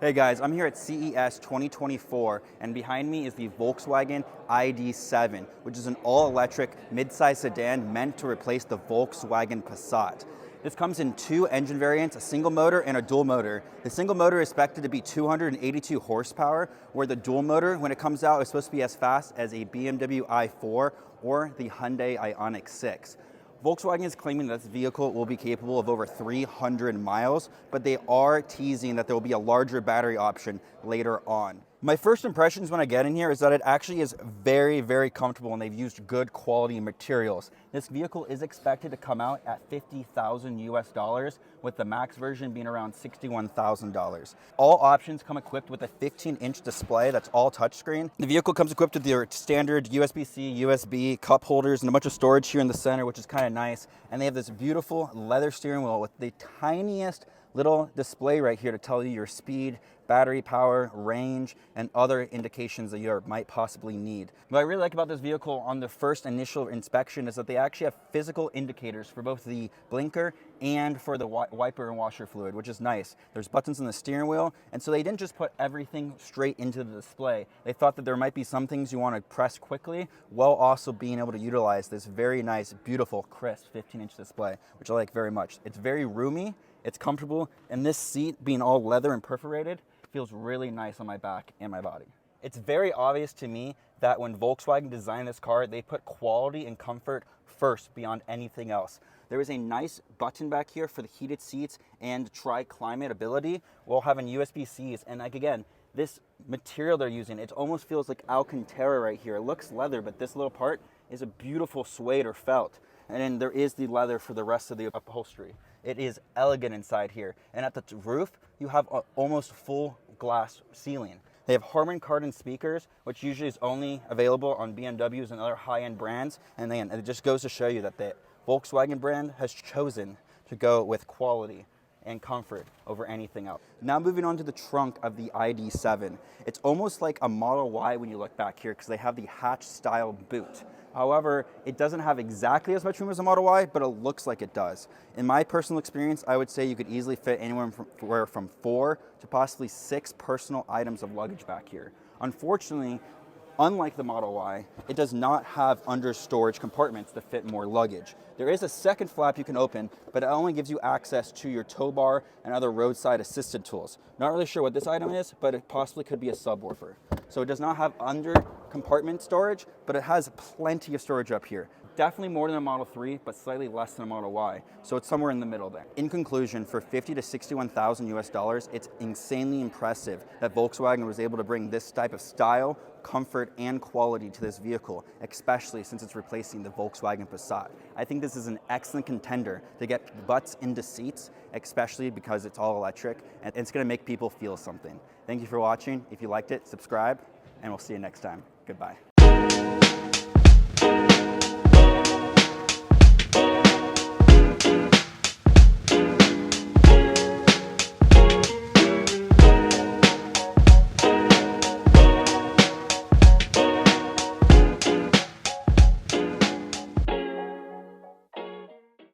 Hey guys, I'm here at CES 2024 and behind me is the Volkswagen ID.7, which is an all-electric mid-size sedan meant to replace the Volkswagen Passat. This comes in two engine variants, a single motor and a dual motor. The single motor is expected to be 282 horsepower, where the dual motor, when it comes out, is supposed to be as fast as a BMW i4 or the Hyundai Ioniq 6. Volkswagen is claiming that this vehicle will be capable of over 300 miles, but they are teasing that there will be a larger battery option later on. My first impressions when I get in here is that it actually is very, very comfortable and they've used good quality materials. This vehicle is expected to come out at $50,000 US, with the max version being around $61,000. All options come equipped with a 15-inch display that's all touchscreen. The vehicle comes equipped with your standard USB-C, USB, cup holders, and a bunch of storage here in the center, which is kind of nice. And they have this beautiful leather steering wheel with the tiniest little display right here to tell you your speed, battery power, range, and other indications that you might possibly need. What I really like about this vehicle on the first initial inspection is that they actually have physical indicators for both the blinker and for the wiper and washer fluid, which is nice. There's buttons on the steering wheel, and so they didn't just put everything straight into the display. They thought that there might be some things you want to press quickly while also being able to utilize this very nice, beautiful, crisp 15-inch display, which I like very much. It's very roomy, it's comfortable, and this seat being all leather and perforated feels really nice on my back and my body. It's very obvious to me that when Volkswagen designed this car, they put quality and comfort first beyond anything else. There is a nice button back here for the heated seats and tri-climate ability while having USB-Cs. And like again, this material they're using, it almost feels like Alcantara right here. It looks leather, but this little part is a beautiful suede or felt. And then there is the leather for the rest of the upholstery. It is elegant inside here. And at the roof, you have an almost full glass ceiling. They have Harman Kardon speakers, which usually is only available on BMWs and other high-end brands. And then it just goes to show you that the Volkswagen brand has chosen to go with quality and comfort over anything else. Now moving on to the trunk of the ID.7. It's almost like a Model Y when you look back here because they have the hatch-style boot. However, it doesn't have exactly as much room as a Model Y, but it looks like it does. In my personal experience, I would say you could easily fit anywhere from 4 to possibly 6 personal items of luggage back here. Unfortunately, unlike the Model Y, it does not have under storage compartments to fit more luggage. There is a second flap you can open, but it only gives you access to your tow bar and other roadside assisted tools. Not really sure what this item is, but it possibly could be a subwoofer. So it does not have under compartment storage, but it has plenty of storage up here. Definitely more than a Model 3, but slightly less than a Model Y. So it's somewhere in the middle there. In conclusion, for $50,000 to $61,000 US, it's insanely impressive that Volkswagen was able to bring this type of style, comfort, and quality to this vehicle, especially since it's replacing the Volkswagen Passat. I think this is an excellent contender to get butts into seats, especially because it's all electric, and it's gonna make people feel something. Thank you for watching. If you liked it, subscribe, and we'll see you next time. Goodbye.